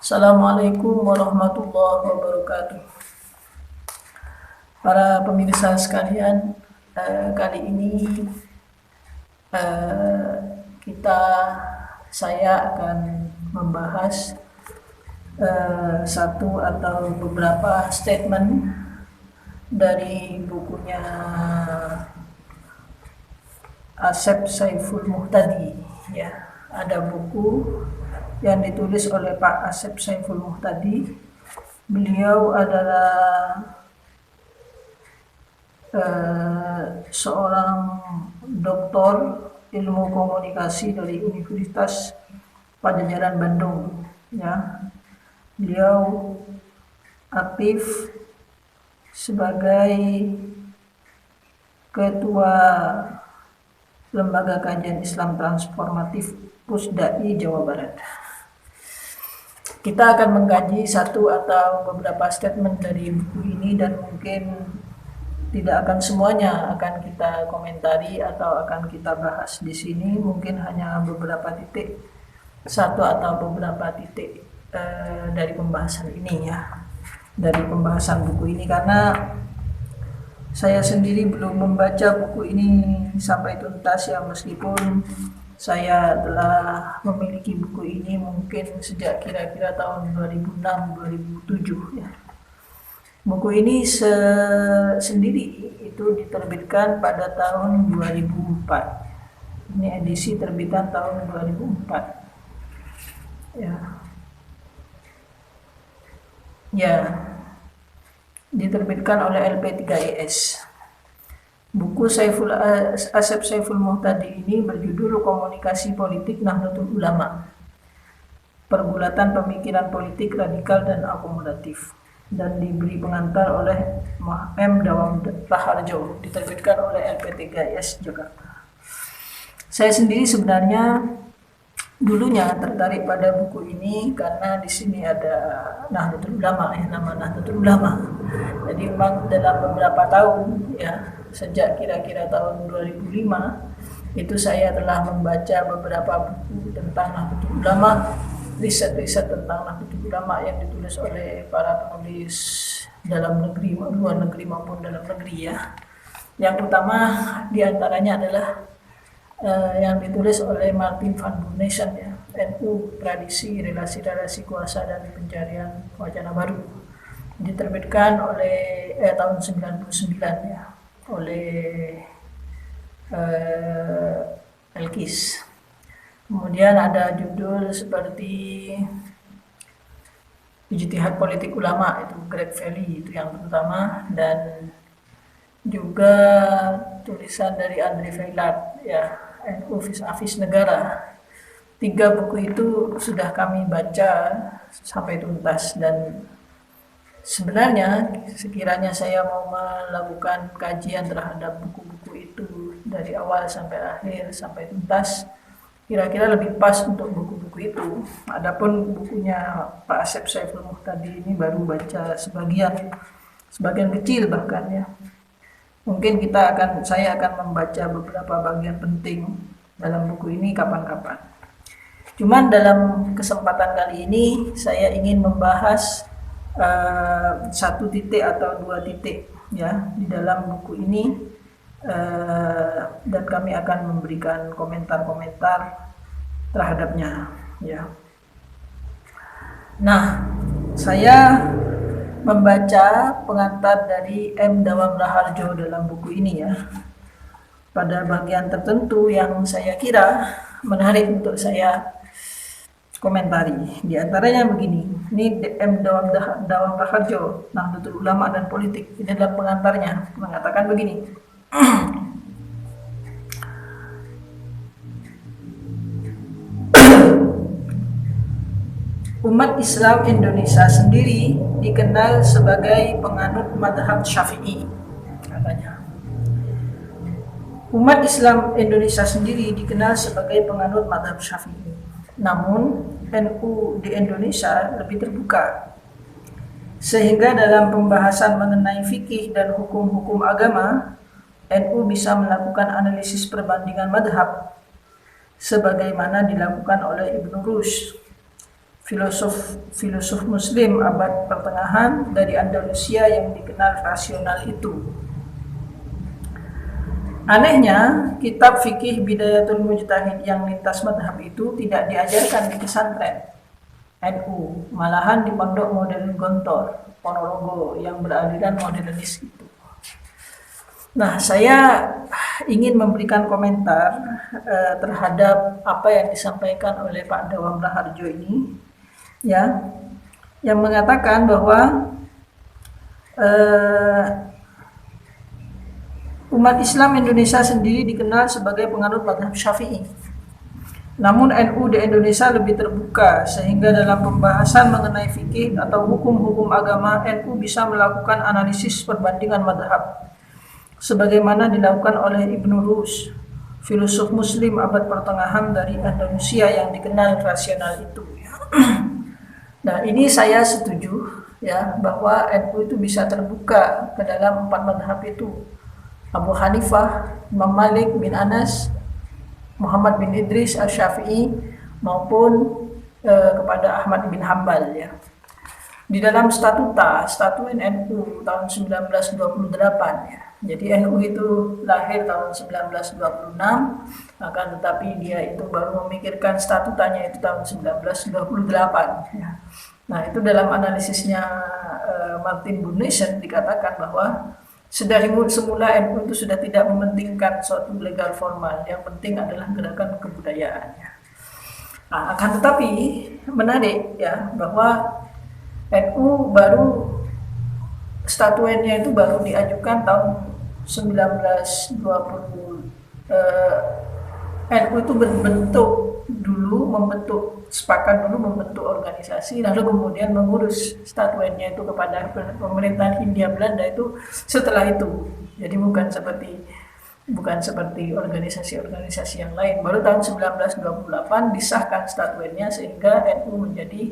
Assalamualaikum warahmatullahi wabarakatuh. Para pemirsa sekalian, kali ini saya akan membahas satu atau beberapa statement dari bukunya Asep Saiful Muhtadi. Ya, ada buku yang ditulis oleh Pak Asep Saiful Muhtadi. Beliau adalah seorang doktor ilmu komunikasi dari Universitas Padjadjaran Bandung. Ya, beliau aktif sebagai ketua Lembaga Kajian Islam Transformatif Pusdai Jawa Barat. Kita akan mengkaji satu atau beberapa statement dari buku ini dan mungkin tidak akan semuanya akan kita komentari atau akan kita bahas di sini, mungkin hanya beberapa titik, satu atau beberapa titik dari pembahasan ini ya, dari pembahasan buku ini, karena saya sendiri belum membaca buku ini sampai tuntas ya, meskipun saya telah memiliki buku ini mungkin sejak kira-kira tahun 2006-2007 ya. Buku ini sendiri itu diterbitkan pada tahun 2004. Ini edisi terbitan tahun 2004. Ya, diterbitkan oleh LP3IS. Buku Asep Saiful Muhtadi ini berjudul Komunikasi Politik Nahdlatul Ulama, Pergulatan Pemikiran Politik Radikal dan Akomodatif, dan diberi pengantar oleh M. Dawam Raharjo, diterbitkan oleh LP3IS Jakarta. Saya sendiri sebenarnya dulunya tertarik pada buku ini karena di sini ada Nahdlatul Ulama ya, nama Nahdlatul Ulama. Jadi memang dalam beberapa tahun ya, sejak kira-kira tahun 2005 itu saya telah membaca beberapa buku tentang Nahdlatul Ulama, riset-riset tentang Nahdlatul Ulama yang ditulis oleh para penulis dalam negeri, luar negeri maupun dalam negeri ya. Yang utama diantaranya adalah yang ditulis oleh Martin van Boonesen ya, NU Tradisi Relasi Kuasa dan Pencarian Wacana Baru, diterbitkan oleh tahun 99 ya, oleh Elkis. Kemudian ada judul seperti Ijtihad Politik Ulama, itu Great Valley, itu yang pertama, dan juga tulisan dari Andre Veilard ya, NU Vis-a-vis Negara. 3 buku itu sudah kami baca sampai tuntas, dan sebenarnya sekiranya saya mau melakukan kajian terhadap buku-buku itu dari awal sampai akhir, sampai tuntas, kira-kira lebih pas untuk buku-buku itu. Adapun bukunya Pak Asep Saiful Muhtadi ini baru baca sebagian kecil bahkan ya. Mungkin saya akan membaca beberapa bagian penting dalam buku ini kapan-kapan. Cuman dalam kesempatan kali ini saya ingin membahas satu titik atau 2 titik ya di dalam buku ini, dan kami akan memberikan komentar-komentar terhadapnya ya. Nah, saya membaca pengantar dari M. Dawam Raharjo dalam buku ini ya, pada bagian tertentu yang saya kira menarik untuk saya komentari. Di antaranya begini, ini M. Dawam Raharjo, Nahdlatul Ulama dan Politik. Ini adalah pengantarnya, mengatakan begini. Umat Islam Indonesia sendiri dikenal sebagai penganut madhab Syafi'i, katanya. Umat Islam Indonesia sendiri dikenal sebagai penganut madhab Syafi'i. Namun NU di Indonesia lebih terbuka, sehingga dalam pembahasan mengenai fikih dan hukum-hukum agama, NU bisa melakukan analisis perbandingan madhab sebagaimana dilakukan oleh Ibnu Rushd, filosof Muslim abad pertengahan dari Andalusia yang dikenal rasional itu. Anehnya, kitab fikih Bidayatul Mujtahid yang lintas madhab itu tidak diajarkan di pesantren NU, malahan di pondok modern Gontor, Ponorogo yang beraliran modernis itu. Nah, saya ingin memberikan komentar terhadap apa yang disampaikan oleh Pak Dawam Raharjo ini, ya, yang mengatakan bahwa umat Islam Indonesia sendiri dikenal sebagai penganut mazhab Syafi'i. Namun NU di Indonesia lebih terbuka sehingga dalam pembahasan mengenai fikih atau hukum-hukum agama NU bisa melakukan analisis perbandingan mazhab sebagaimana dilakukan oleh Ibnu Rus, filosof Muslim abad pertengahan dari Andalusia yang dikenal rasional itu. Nah, ini saya setuju ya bahwa NU itu bisa terbuka ke dalam 4 mazhab itu. Abu Hanifah, Imam Malik bin Anas, Muhammad bin Idris Asy-Syafi'i maupun kepada Ahmad bin Hambal ya. Di dalam statuen NU tahun 1928 ya. Jadi NU itu lahir tahun 1926, akan tetapi dia itu baru memikirkan statutanya itu tahun 1928 ya. Nah, itu dalam analisisnya Martin Bunnesen dikatakan bahwa sedari semula NU itu sudah tidak mementingkan suatu legal formal, yang penting adalah gerakan kebudayaan. Nah, akan tetapi menarik ya bahwa NU baru statuennya itu baru diajukan tahun 1920. NU itu sepakat dulu membentuk organisasi, lalu kemudian mengurus statuennya itu kepada pemerintahan Hindia Belanda itu setelah itu. Jadi bukan seperti organisasi-organisasi yang lain. Baru tahun 1928 disahkan statuennya sehingga NU menjadi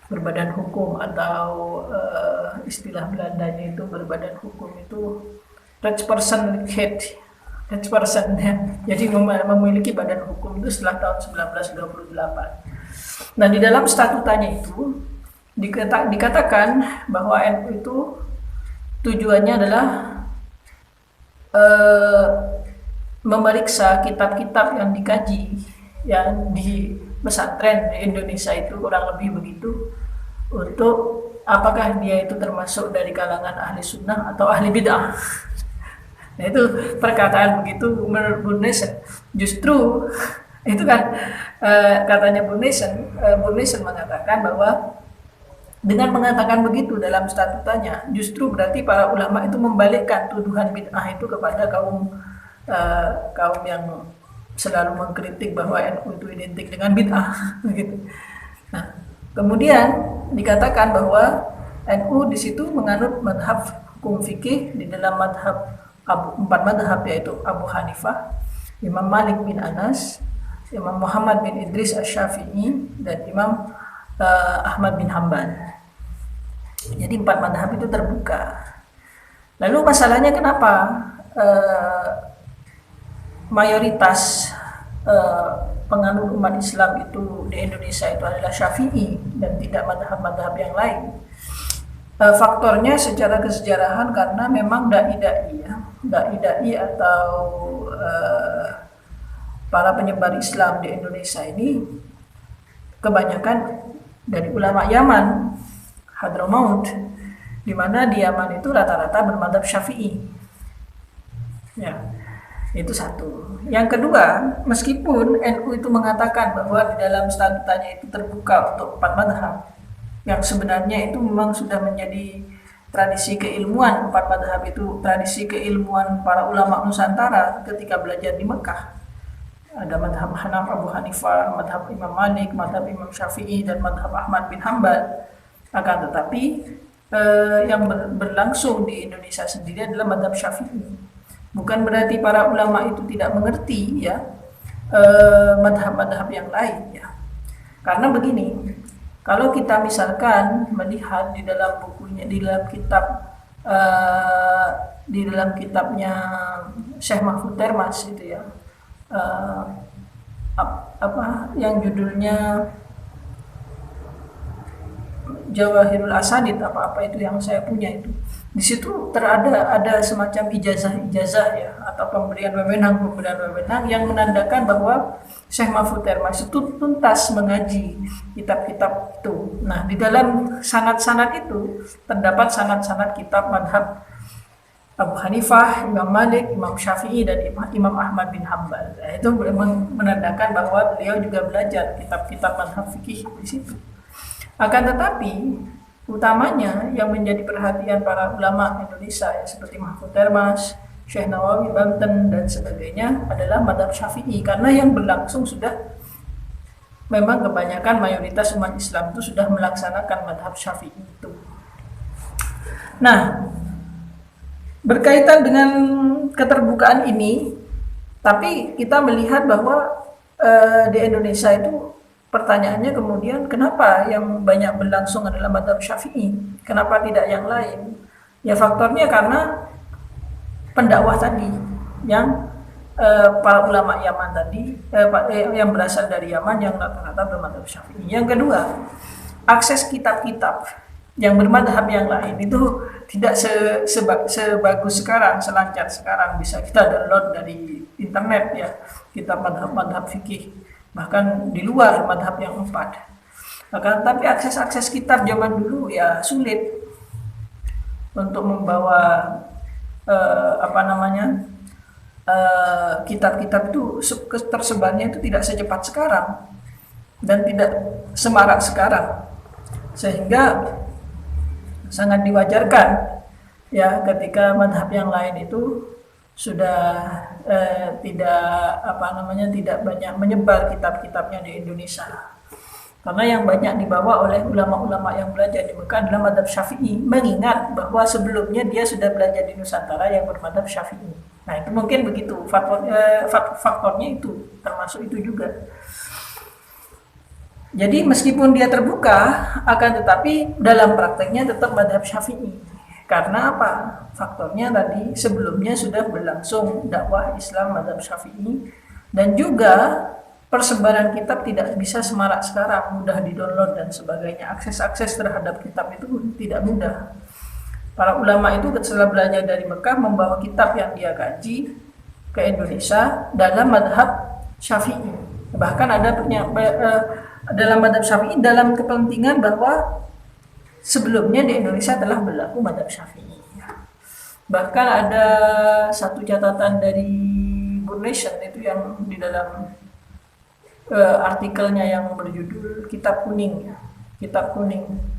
berbadan hukum, atau istilah Belandanya itu berbadan hukum itu Rechtspersoonlijkheid. Rechtspersoon ya. Jadi memiliki badan hukum itu setelah tahun 1928. Nah, di dalam statutanya itu dikatakan bahwa NU itu tujuannya adalah memeriksa kitab-kitab yang dikaji yang di pesantren di Indonesia itu, kurang lebih begitu, untuk apakah dia itu termasuk dari kalangan ahli sunnah atau ahli bid'ah. Nah, itu perkataan begitu menurut Bunnesen. Justru itu kan katanya Bunnesen mengatakan bahwa dengan mengatakan begitu dalam statutanya, justru berarti para ulama itu membalikkan tuduhan bid'ah itu kepada kaum yang selalu mengkritik bahwa NU itu identik dengan bid'ah gitu. Nah, kemudian dikatakan bahwa NU di situ menganut madhab hukum fikih di dalam empat madhab, yaitu Abu Hanifah, Imam Malik bin Anas, Imam Muhammad bin Idris Asy-Syafi'i, dan Imam Ahmad bin Hambal. Jadi 4 madhab itu terbuka. Lalu masalahnya kenapa mayoritas penganut umat Islam itu di Indonesia itu adalah Syafi'i dan tidak madhab-madhab yang lain? Faktornya secara kesejarahan karena memang dai-dai atau para penyebar Islam di Indonesia ini kebanyakan dari ulama Yaman, Hadramaut, di mana di Yaman itu rata-rata bermadzhab Syafi'i. Ya, itu satu. Yang kedua, meskipun NU itu mengatakan bahwa di dalam statutanya itu terbuka untuk 4 madhab, yang sebenarnya itu memang sudah menjadi tradisi keilmuan. 4 madhab itu tradisi keilmuan para ulama Nusantara ketika belajar di Mekah. Ada madhab Abu Hanifah, madhab Imam Malik, madhab Imam Syafi'i, dan madhab Ahmad bin Hambal. Akan tetapi yang berlangsung di Indonesia sendiri adalah madhab Syafi'i. Bukan berarti para ulama itu tidak mengerti ya madhab-madhab yang lain ya. Karena begini, kalau kita misalkan melihat di dalam bukunya, di dalam kitabnya Syekh Mahfud Termas itu ya, yang judulnya Jawahirul Asanid apa-apa itu yang saya punya itu. Di situ ada semacam ijazah ya, atau pemberian wewenang yang menandakan bahwa Syekh Mahfudz Termas itu tuntas mengaji kitab-kitab itu. Nah, di dalam sanad-sanad itu terdapat sanad-sanad kitab madhab Abu Hanifah, Imam Malik, Imam Syafi'i, dan Imam Ahmad bin Hambal. Nah, itu menandakan bahwa beliau juga belajar kitab-kitab madhab fikih di situ. Akan tetapi utamanya yang menjadi perhatian para ulama Indonesia ya, seperti Mahfudz Termas, Syekh Nawawi Banten dan sebagainya adalah madhab Syafi'i, karena yang berlangsung sudah memang kebanyakan mayoritas umat Islam itu sudah melaksanakan madhab Syafi'i itu. Nah, berkaitan dengan keterbukaan ini, tapi kita melihat bahwa di Indonesia itu pertanyaannya kemudian kenapa yang banyak berlangsung adalah madhab Syafi'i, kenapa tidak yang lain? Ya faktornya karena pendakwah tadi yang para ulama Yaman tadi yang berasal dari Yaman yang rata-rata bermadhab Syafi'i. Yang kedua, akses kitab-kitab yang bermadhab yang lain itu tidak sebagus sekarang, selancar sekarang. Bisa kita download dari internet ya, kitab madhab fikih, bahkan di luar madhab yang 4. Akan tapi akses kitab zaman dulu ya sulit untuk membawa kitab-kitab itu tersebarnya itu tidak secepat sekarang dan tidak semarak sekarang, sehingga sangat diwajarkan ya ketika madhab yang lain itu sudah tidak banyak menyebar kitab-kitabnya di Indonesia, karena yang banyak dibawa oleh ulama-ulama yang belajar di Mekah adalah madhab Syafi'i, mengingat bahwa sebelumnya dia sudah belajar di Nusantara yang bermadhab Syafi'i. Nah itu mungkin begitu faktornya itu, termasuk itu juga. Jadi meskipun dia terbuka, akan tetapi dalam prakteknya tetap madhab Syafi'i. Karena apa? Faktornya tadi sebelumnya sudah berlangsung dakwah Islam madhab Syafi'i, dan juga persebaran kitab tidak bisa semarak sekarang, mudah di-download dan sebagainya. Akses terhadap kitab itu tidak mudah. Para ulama itu setelah belajar dari Mekah membawa kitab yang dia kaji ke Indonesia dalam madhab Syafi'i. Bahkan ada dalam madhab Syafi'i dalam kepentingan bahwa sebelumnya di Indonesia telah berlaku madhab Syafi'i. Bahkan ada satu catatan dari Burnation itu yang di dalam artikelnya yang berjudul Kitab Kuning, ya. Kitab Kuning,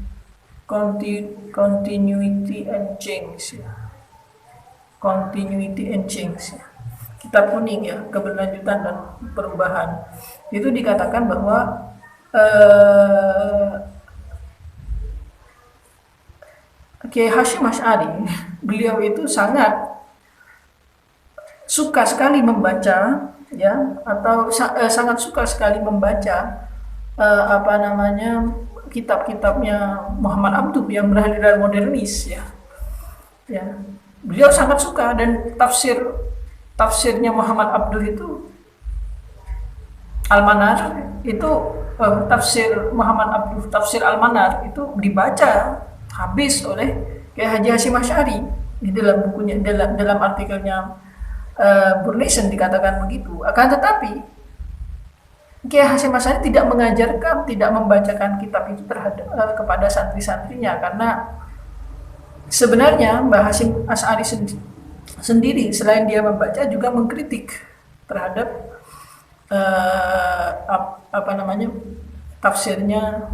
Continuity and Change, ya. Continuity and Change, ya. Kitab Kuning ya, keberlanjutan dan perubahan. Itu dikatakan bahwa Kiai Hasyim Asy'ari, beliau itu sangat suka sekali membaca ya, atau sangat suka sekali membaca kitab-kitabnya Muhammad Abduh yang beraliran modernis ya. Ya. Beliau sangat suka, dan tafsirnya Muhammad Abduh itu Al-Manar itu tafsir Muhammad Abduh, tafsir Al-Manar itu dibaca habis oleh Kiai Haji Hasyim Asy'ari. Di dalam bukunya, dalam artikelnya Burnation dikatakan begitu. Akan tetapi Kiai Hasyim Asy'ari tidak mengajarkan, tidak membacakan kitab itu kepada santri-santrinya, karena sebenarnya Mbah Hasyim Asy'ari sendiri selain dia membaca juga mengkritik terhadap tafsirnya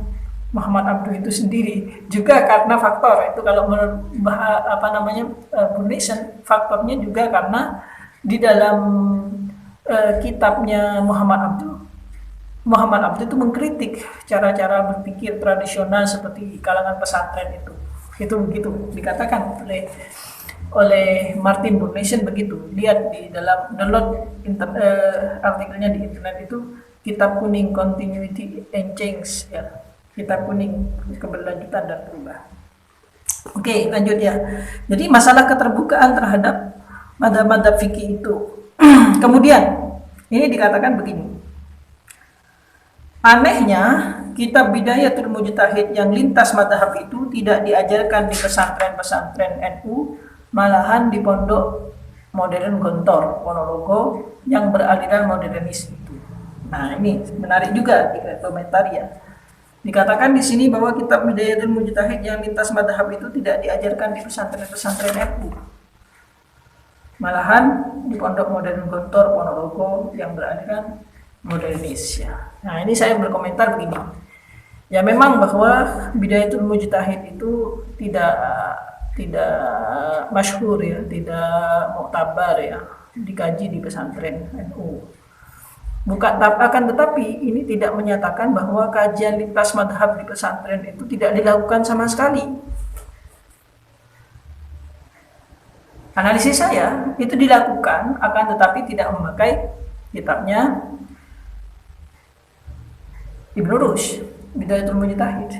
Muhammad Abduh itu sendiri, juga karena faktor itu, kalau menurut Burnation, faktornya juga karena di dalam kitabnya Muhammad Abduh itu mengkritik cara-cara berpikir tradisional seperti kalangan pesantren itu begitu dikatakan oleh Martin Burnation begitu. Lihat di dalam download artikelnya di internet itu, Kitab Kuning, Continuity and Change ya. Kitab Kuning, keberlanjutan dan perubahan. Oke, lanjut ya. Jadi masalah keterbukaan terhadap madhab-madhab fikih itu. Kemudian ini dikatakan begini. Anehnya, kitab Bidayatul Mujtahid yang lintas madhab itu tidak diajarkan di pesantren-pesantren NU, malahan di pondok modern Gontor, Ponorogo yang beraliran modernis itu. Nah, ini menarik juga di komentar ya. Dikatakan di sini bahwa kitab Bidayatul Mujtahid yang lintas madhab itu tidak diajarkan di pesantren-pesantren NU. Malahan di pondok modern Gontor, Ponorogo yang beraliran modernis ya. Nah, ini saya berkomentar begini. Ya memang bahwa Bidayatul Mujtahid itu tidak masyhur ya, tidak muktabar ya, dikaji di pesantren NU. Bukan akan tetapi ini tidak menyatakan bahwa kajian lintas madhab di pesantren itu tidak dilakukan sama sekali. Analisis saya itu dilakukan, akan tetapi tidak memakai kitabnya Ibnu Rushd, Bidayatul Mujtahid.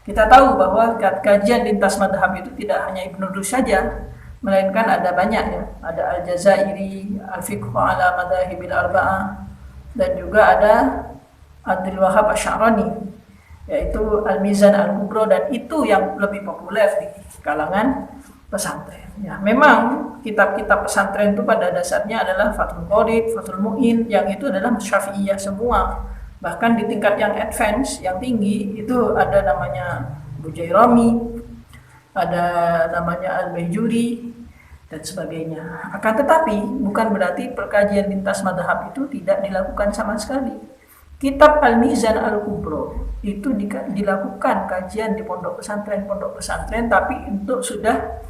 Kita tahu bahwa kajian lintas madhab itu tidak hanya Ibnu Rushd saja, melainkan ada banyak ya. Ada Al-Jazairi, Al-Fiqh ala Madhahibil Arba'ah, dan juga ada Abdul Wahab Asy'arani, yaitu Al-Mizan Al-Kubro, dan itu yang lebih populer di kalangan pesantren. Ya, memang kitab-kitab pesantren itu pada dasarnya adalah Fathul Qorib, Fathul Mu'in, yang itu adalah Syafi'iyah semua. Bahkan di tingkat yang advance, yang tinggi, itu ada namanya Bujairami, ada namanya Al-Baijuri, dan sebagainya. Akan tetapi, bukan berarti perkajian lintas madhab itu tidak dilakukan sama sekali. Kitab Al-Mizan Al-Kubro itu dilakukan kajian di pondok pesantren, tapi untuk sudah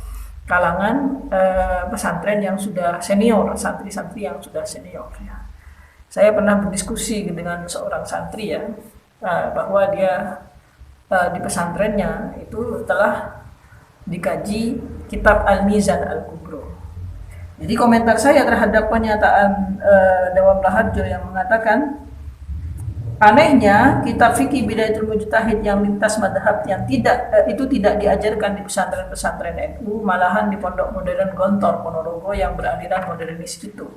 kalangan pesantren yang sudah senior, santri-santri yang sudah senior ya. Saya pernah berdiskusi dengan seorang santri ya, bahwa dia di pesantrennya itu telah dikaji kitab Al-Mizan Al-Kubro. Jadi komentar saya terhadap pernyataan Dawam Raharjo yang mengatakan, anehnya kitab fikih Bidayatul Mujtahid yang lintas madhab yang itu tidak diajarkan di pesantren-pesantren NU, malahan di pondok modern Gontor, Ponorogo yang beraliran modernis itu.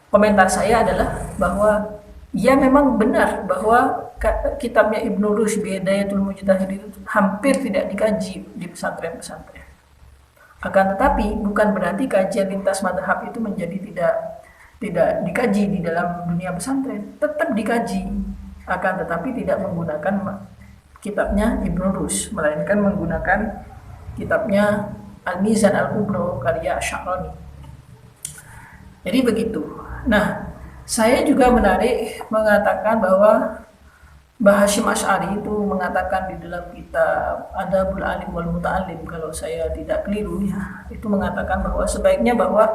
Komentar saya adalah bahwa ya memang benar bahwa kitabnya Ibnu Rushd Bidayatul Mujtahid itu hampir tidak dikaji di pesantren-pesantren. Akan tetapi bukan berarti kajian lintas madhab itu menjadi tidak dikaji di dalam dunia pesantren. Tetap dikaji, akan tetapi tidak menggunakan kitabnya Ibnu Rushd, melainkan menggunakan kitabnya Al-Mizan Al-Kubro karya Asy'arani. Jadi begitu. Nah, saya juga menarik mengatakan bahwa Mbah Hasyim Asy'ari itu mengatakan di dalam kitab Adabul Alim wal Muta'allim, kalau saya tidak keliru ya, itu mengatakan bahwa sebaiknya bahwa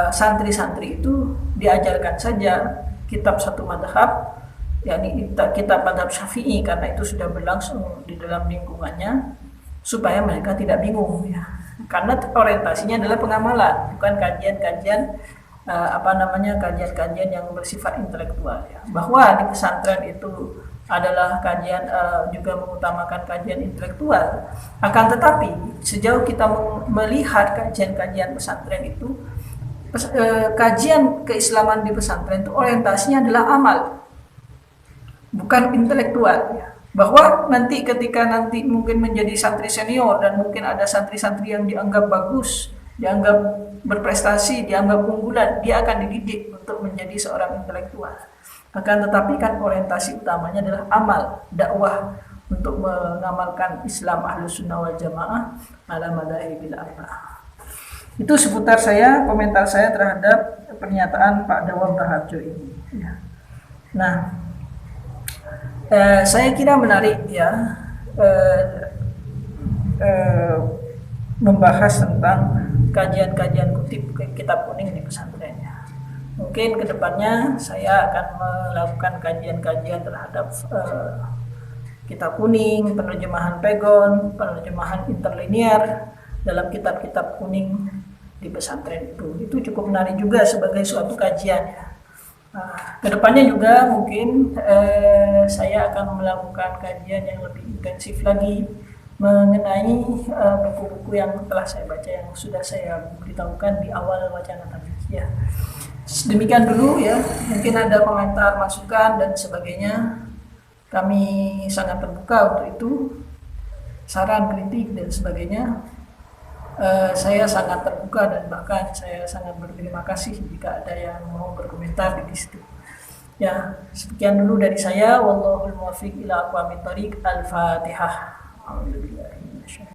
santri-santri itu diajarkan saja kitab satu madhab, yakni kitab madhab Syafi'i, karena itu sudah berlangsung di dalam lingkungannya, supaya mereka tidak bingung ya. Karena orientasinya adalah pengamalan, bukan kajian-kajian kajian-kajian yang bersifat intelektual ya. Bahwa di pesantren itu adalah kajian juga mengutamakan kajian intelektual. Akan tetapi sejauh kita melihat kajian-kajian pesantren itu, kajian keislaman di pesantren itu orientasinya adalah amal, bukan intelektual ya. Bahwa nanti ketika nanti mungkin menjadi santri senior dan mungkin ada santri-santri yang dianggap bagus, dianggap berprestasi, dianggap unggulan, dia akan dididik untuk menjadi seorang intelektual. Akan tetapi kan orientasi utamanya adalah amal, dakwah untuk mengamalkan Islam Ahlus Sunnah wal Jamaah ala madhahibil arba'ah. Itu seputar komentar saya terhadap pernyataan Pak Dawam Raharjo ini. Ya. Nah, saya kira menarik ya membahas tentang kajian-kajian kutip kitab kuning di pesantrennya. Mungkin kedepannya saya akan melakukan kajian-kajian terhadap kitab kuning, penerjemahan Pegon, penerjemahan interlinear dalam kitab-kitab kuning di pesantren itu. Itu cukup menarik juga sebagai suatu kajian ya. Kedepannya juga mungkin saya akan melakukan kajian yang lebih intensif lagi mengenai buku-buku yang telah saya baca, yang sudah saya beritahukan di awal wacana tadi ya. Demikian dulu ya, mungkin ada komentar, masukan, dan sebagainya. Kami sangat terbuka untuk itu, saran, kritik, dan sebagainya. Saya sangat terbuka dan bahkan saya sangat berterima kasih jika ada yang mau berkomentar di situ. Ya, sekian dulu dari saya. Wallahul muwaffiq ila aqwamit thoriq. Al-Fatihah.